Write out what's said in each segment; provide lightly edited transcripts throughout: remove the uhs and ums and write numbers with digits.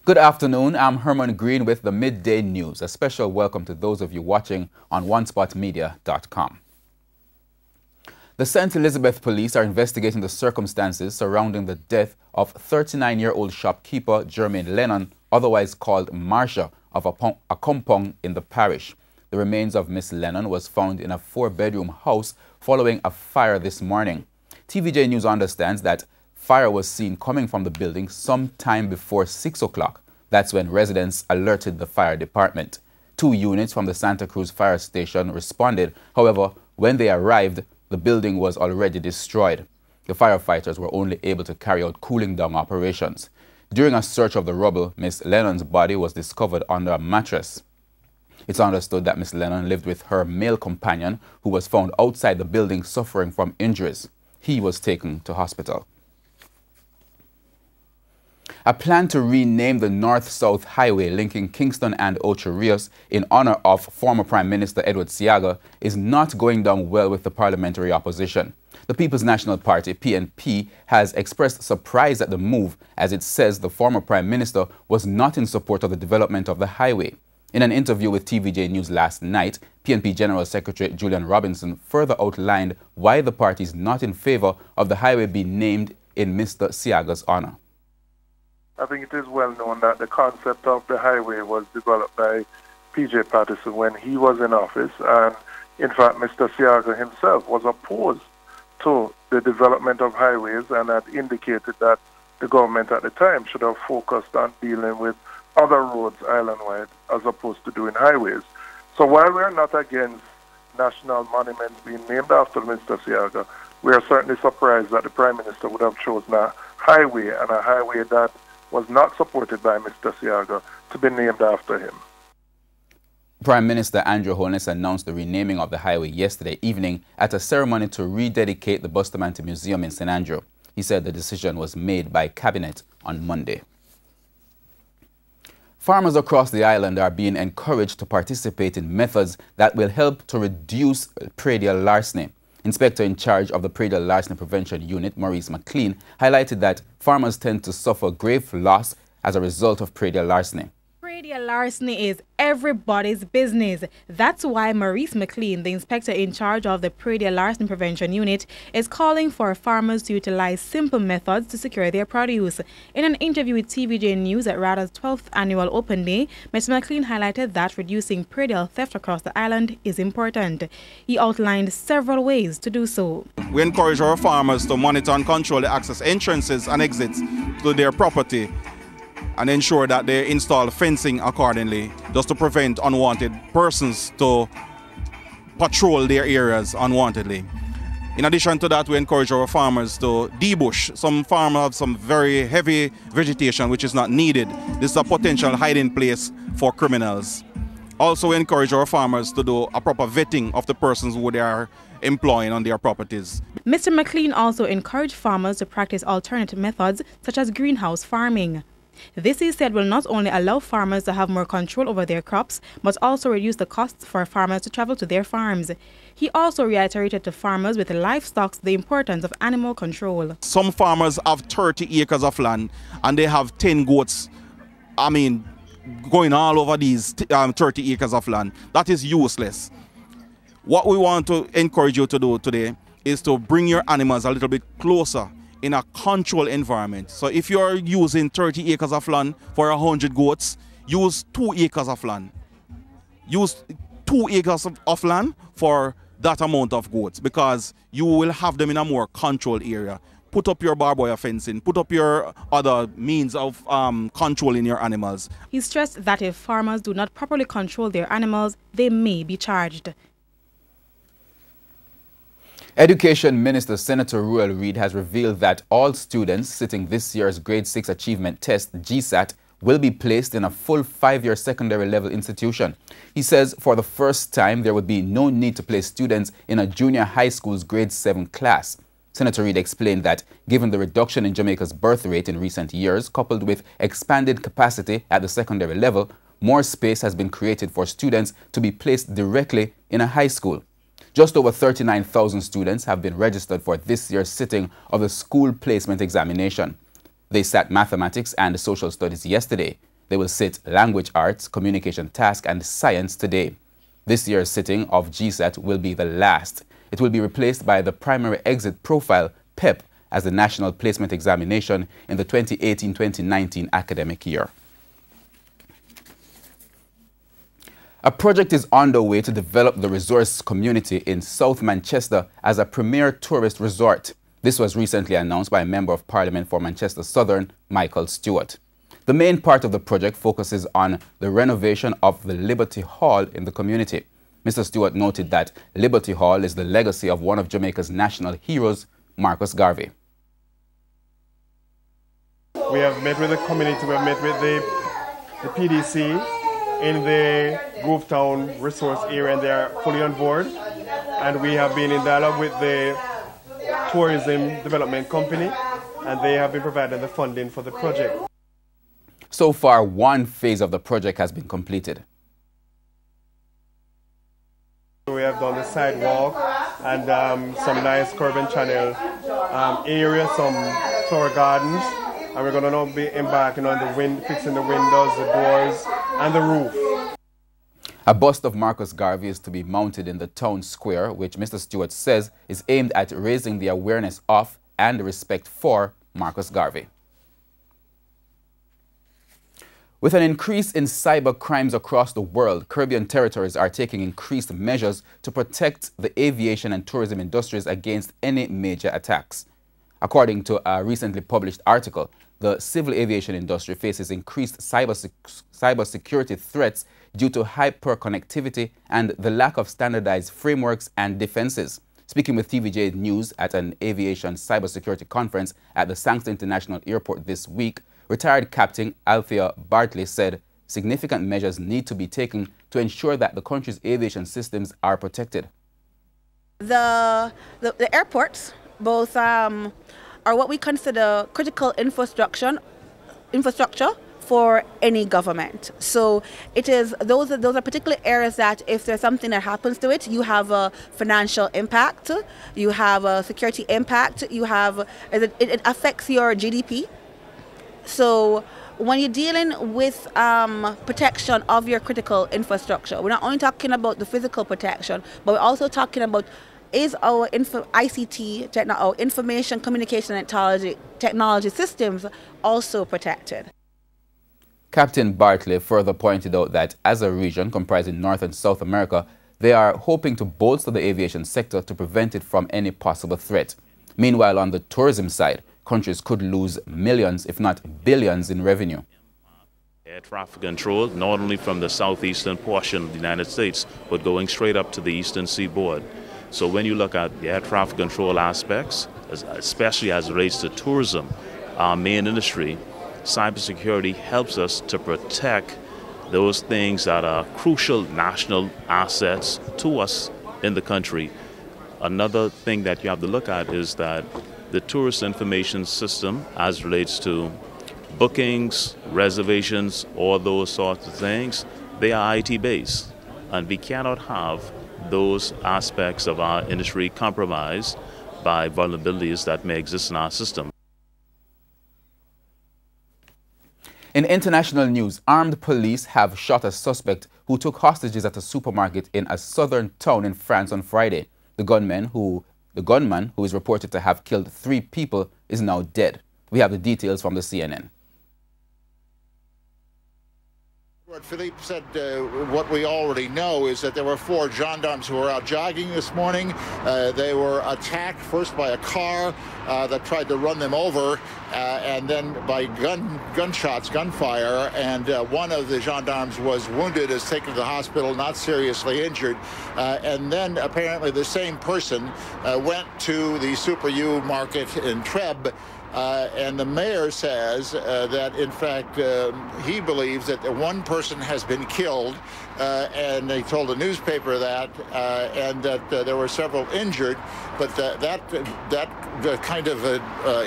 Good afternoon, I'm Herman Green with the Midday News. A special welcome to those of you watching on onespotmedia.com. The St. Elizabeth police are investigating the circumstances surrounding the death of 39-year-old shopkeeper Jermaine Lennon, otherwise called Marsha, of a compound in the parish. The remains of Miss Lennon was found in a 4-bedroom house following a fire this morning. TVJ News understands that fire was seen coming from the building sometime before 6 o'clock. That's when residents alerted the fire department. 2 units from the Santa Cruz fire station responded. However, when they arrived, the building was already destroyed. The firefighters were only able to carry out cooling down operations. During a search of the rubble, Miss Lennon's body was discovered under a mattress. It's understood that Miss Lennon lived with her male companion, who was found outside the building suffering from injuries. He was taken to hospital. A plan to rename the North-South Highway linking Kingston and Ocho Rios in honor of former Prime Minister Edward Seaga is not going down well with the parliamentary opposition. The People's National Party, PNP, has expressed surprise at the move, as it says the former Prime Minister was not in support of the development of the highway. In an interview with TVJ News last night, PNP General Secretary Julian Robinson further outlined why the party is not in favor of the highway being named in Mr. Seaga's honor. I think it is well known that the concept of the highway was developed by P.J. Patterson when he was in office, and in fact Mr. Seaga himself was opposed to the development of highways and had indicated that the government at the time should have focused on dealing with other roads island-wide as opposed to doing highways. So while we are not against national monuments being named after Mr. Seaga, we are certainly surprised that the Prime Minister would have chosen a highway, and a highway that was not supported by Mr. Seaga, to be named after him. Prime Minister Andrew Holness announced the renaming of the highway yesterday evening at a ceremony to rededicate the Bustamante Museum in St. Andrew. He said the decision was made by Cabinet on Monday. Farmers across the island are being encouraged to participate in methods that will help to reduce predial larceny. Inspector in charge of the Predial Larceny Prevention Unit, Maurice McLean, highlighted that farmers tend to suffer grave loss as a result of predial larceny. Predial larceny is everybody's business. That's why Maurice McLean, the inspector in charge of the Predial Larceny Prevention Unit, is calling for farmers to utilize simple methods to secure their produce. In an interview with TVJ News at RADA's 12th annual Open Day, Mr. McLean highlighted that reducing predial theft across the island is important. He outlined several ways to do so. We encourage our farmers to monitor and control the access entrances and exits to their property, and ensure that they install fencing accordingly, just to prevent unwanted persons to patrol their areas unwantedly. In addition to that, we encourage our farmers to debush. Some farmers have some very heavy vegetation which is not needed. This is a potential hiding place for criminals. Also, we encourage our farmers to do a proper vetting of the persons who they are employing on their properties. Mr. McLean also encouraged farmers to practice alternative methods such as greenhouse farming. This, he said, will not only allow farmers to have more control over their crops, but also reduce the costs for farmers to travel to their farms. He also reiterated to farmers with livestock the importance of animal control. Some farmers have 30 acres of land and they have 10 goats, going all over these 30 acres of land. That is useless. What we want to encourage you to do today is to bring your animals a little bit closer in a controlled environment. So if you're using 30 acres of land for 100 goats, use 2 acres of land. Use 2 acres of land for that amount of goats, because you will have them in a more controlled area. Put up your barbed wire fencing, put up your other means of controlling your animals. He stressed that if farmers do not properly control their animals, they may be charged. Education Minister Senator Ruel Reid has revealed that all students sitting this year's Grade 6 Achievement Test, GSAT, will be placed in a full 5-year secondary level institution. He says for the first time there would be no need to place students in a junior high school's Grade 7 class. Senator Reid explained that given the reduction in Jamaica's birth rate in recent years, coupled with expanded capacity at the secondary level, more space has been created for students to be placed directly in a high school. Just over 39,000 students have been registered for this year's sitting of the school placement examination. They sat mathematics and social studies yesterday. They will sit language arts, communication task, and science today. This year's sitting of GSAT will be the last. It will be replaced by the Primary Exit Profile, PEP, as the National Placement Examination in the 2018-2019 academic year. A project is underway to develop the resource community in South Manchester as a premier tourist resort. This was recently announced by a Member of Parliament for Manchester Southern, Michael Stewart. The main part of the project focuses on the renovation of the Liberty Hall in the community. Mr. Stewart noted that Liberty Hall is the legacy of one of Jamaica's national heroes, Marcus Garvey. We have met with the community, we have met with the PDC in the Grovetown resource area, and they are fully on board. And we have been in dialogue with the tourism development company, and they have been providing the funding for the project. So far, one phase of the project has been completed. We have done the sidewalk and some nice curb and channel area, some flower gardens, and we're going to now be embarking on fixing the windows, the doors, and the roof. A bust of Marcus Garvey is to be mounted in the town square, which Mr. Stewart says is aimed at raising the awareness of and respect for Marcus Garvey. With an increase in cyber crimes across the world, Caribbean territories are taking increased measures to protect the aviation and tourism industries against any major attacks. According to a recently published article, the civil aviation industry faces increased cybersecurity threats due to hyperconnectivity and the lack of standardized frameworks and defenses. Speaking with TVJ News at an aviation cybersecurity conference at the Sancton International Airport this week, retired Captain Althea Bartley said significant measures need to be taken to ensure that the country's aviation systems are protected. The airports both are what we consider critical infrastructure for any government. So it is those are particular areas that if there's something that happens to it, you have a financial impact, you have a security impact, it affects your GDP. So when you're dealing with protection of your critical infrastructure, we're not only talking about the physical protection, but we're also talking about is our ICT, our information communication and technology systems also protected. Captain Bartley further pointed out that as a region comprising North and South America, they are hoping to bolster the aviation sector to prevent it from any possible threat. Meanwhile, on the tourism side, countries could lose millions, if not billions, in revenue. Air traffic control, not only from the southeastern portion of the United States, but going straight up to the eastern seaboard. So when you look at the air traffic control aspects, especially as it relates to tourism, our main industry, cybersecurity helps us to protect those things that are crucial national assets to us in the country. Another thing that you have to look at is that the tourist information system, as relates to bookings, reservations, all those sorts of things, they are IT based, and we cannot have those aspects of our industry compromised by vulnerabilities that may exist in our system. In international news, armed police have shot a suspect who took hostages at a supermarket in a southern town in France on Friday. The gunman, who is reported to have killed 3 people, is now dead. We have the details from the CNN. What Philippe said, what we already know is that there were 4 gendarmes who were out jogging this morning. They were attacked first by a car that tried to run them over, and then by gunshots, gunfire, and one of the gendarmes was wounded, is taken to the hospital, not seriously injured. And then apparently the same person went to the Super U market in Treb. And the mayor says that, in fact, he believes that 1 person has been killed and they told the newspaper that, and that there were several injured. But that kind of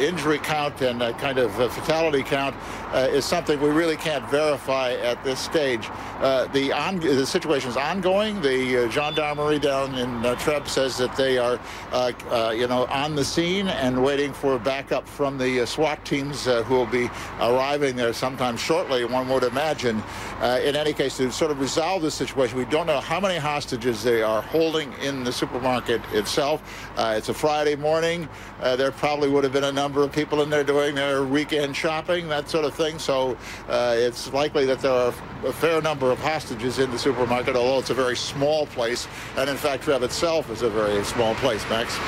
injury count and kind of fatality count is something we really can't verify at this stage. The situation is ongoing. The gendarmerie down in Treb says that they are, on the scene and waiting for backup from the SWAT teams who will be arriving there sometime shortly, one would imagine. In any case, to sort of resolve this situation, we don't know how many hostages they are holding in the supermarket itself. It's a Friday morning. There probably would have been a number of people in there doing their weekend shopping, that sort of thing. So it's likely that there are a fair number of hostages in the supermarket, although it's a very small place. And in fact, Treb itself is a very small place, Max.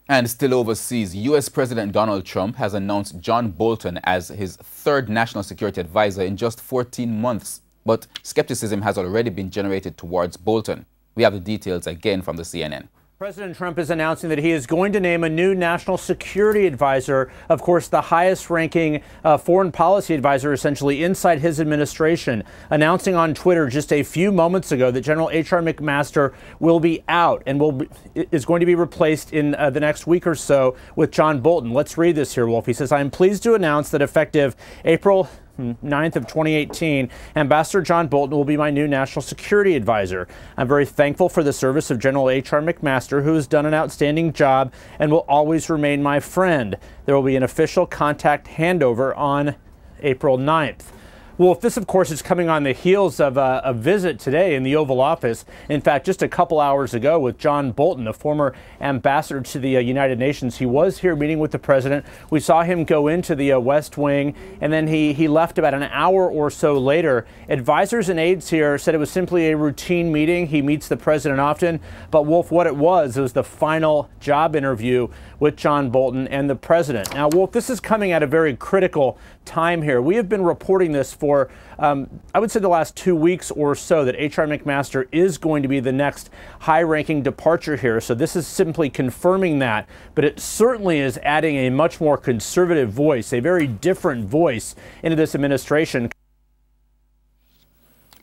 And still overseas, U.S. President Donald Trump has announced John Bolton as his third national security advisor in just 14 months. But skepticism has already been generated towards Bolton. We have the details again from the CNN. President Trump is announcing that he is going to name a new national security advisor, of course, the highest ranking foreign policy advisor essentially inside his administration, announcing on Twitter just a few moments ago that General H.R. McMaster will be out and is going to be replaced in the next week or so with John Bolton. Let's read this here, Wolf. He says, "I am pleased to announce that effective April 9th of 2018, Ambassador John Bolton will be my new national security advisor. I'm very thankful for the service of General H.R. McMaster, who has done an outstanding job and will always remain my friend. There will be an official contact handover on April 9th. Well, this, of course, is coming on the heels of a visit today in the Oval Office. In fact, just a couple hours ago with John Bolton, a former ambassador to the United Nations. He was here meeting with the president. We saw him go into the West Wing, and then he left about an hour or so later. Advisors and aides here said it was simply a routine meeting. He meets the president often. But, Wolf, what it was the final job interview with John Bolton and the president. Now, Wolf, this is coming at a very critical time here. We have been reporting this for, I would say, the last 2 weeks or so, that H.R. McMaster is going to be the next high-ranking departure here. So this is simply confirming that. But it certainly is adding a much more conservative voice, a very different voice into this administration.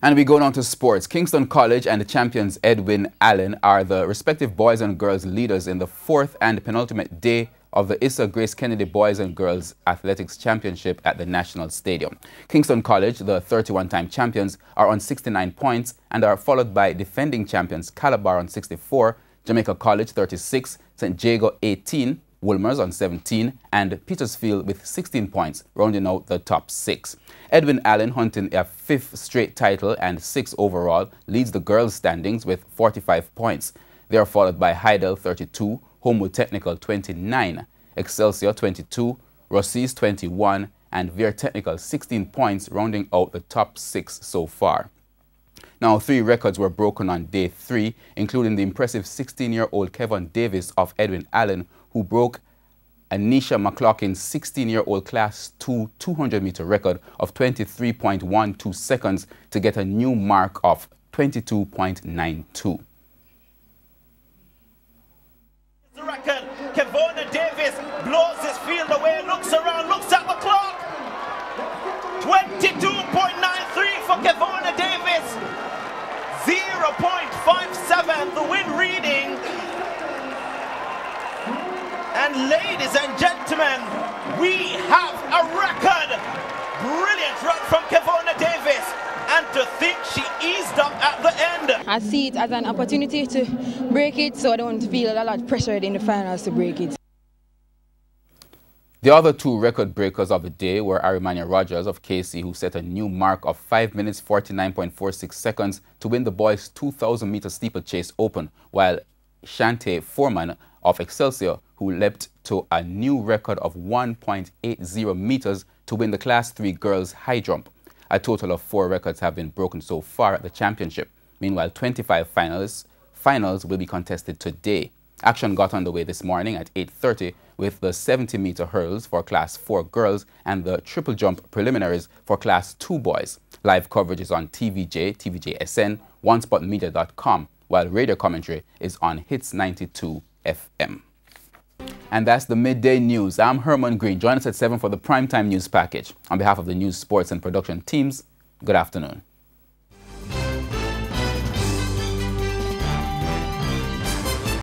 And we go on to sports. Kingston College and the champions Edwin Allen are the respective boys and girls leaders in the fourth and penultimate day of the Issa Grace Kennedy Boys and Girls Athletics Championship at the National Stadium. Kingston College, the 31-time champions, are on 69 points and are followed by defending champions Calabar on 64, Jamaica College 36, St. Jago 18, Wolmer's on 17, and Petersfield with 16 points, rounding out the top 6. Edwin Allen, hunting a 5th straight title and 6th overall, leads the girls' standings with 45 points. They are followed by Heidel 32, Homewood Technical 29, Excelsior 22, Rossi's 21, and Veer Technical 16 points, rounding out the top 6 so far. Now, 3 records were broken on day 3, including the impressive 16-year-old Kevin Davis of Edwin Allen, who broke Anisha McLaughlin's 16-year-old Class 2 200-meter record of 23.12 seconds to get a new mark of 22.92. The record, Kevona Davis blows his field away, looks around, looks at the clock. 22.93 for Kevona Davis. 0.57, the win reading. And ladies and gentlemen, we have a record. Brilliant run from Kevona Davis. And to think she eased up at the end. I see it as an opportunity to break it, so I don't feel a lot of pressure in the finals to break it. The other 2 record breakers of the day were Arimania Rogers of KC, who set a new mark of 5 minutes 49.46 seconds to win the boys' 2,000-meter steeplechase open, while Shante Foreman of Excelsior, who leapt to a new record of 1.80 meters to win the Class 3 girls' high jump. A total of 4 records have been broken so far at the championship. Meanwhile, 25 finals will be contested today. Action got underway this morning at 8:30 with the 70-meter hurls for Class 4 girls and the triple jump preliminaries for Class 2 boys. Live coverage is on TVJ, TVJ SN, OneSpotMedia.com, while radio commentary is on Hits 92 FM. And that's the Midday News. I'm Herman Green. Join us at 7 for the Primetime News Package. On behalf of the news, sports, and production teams, good afternoon.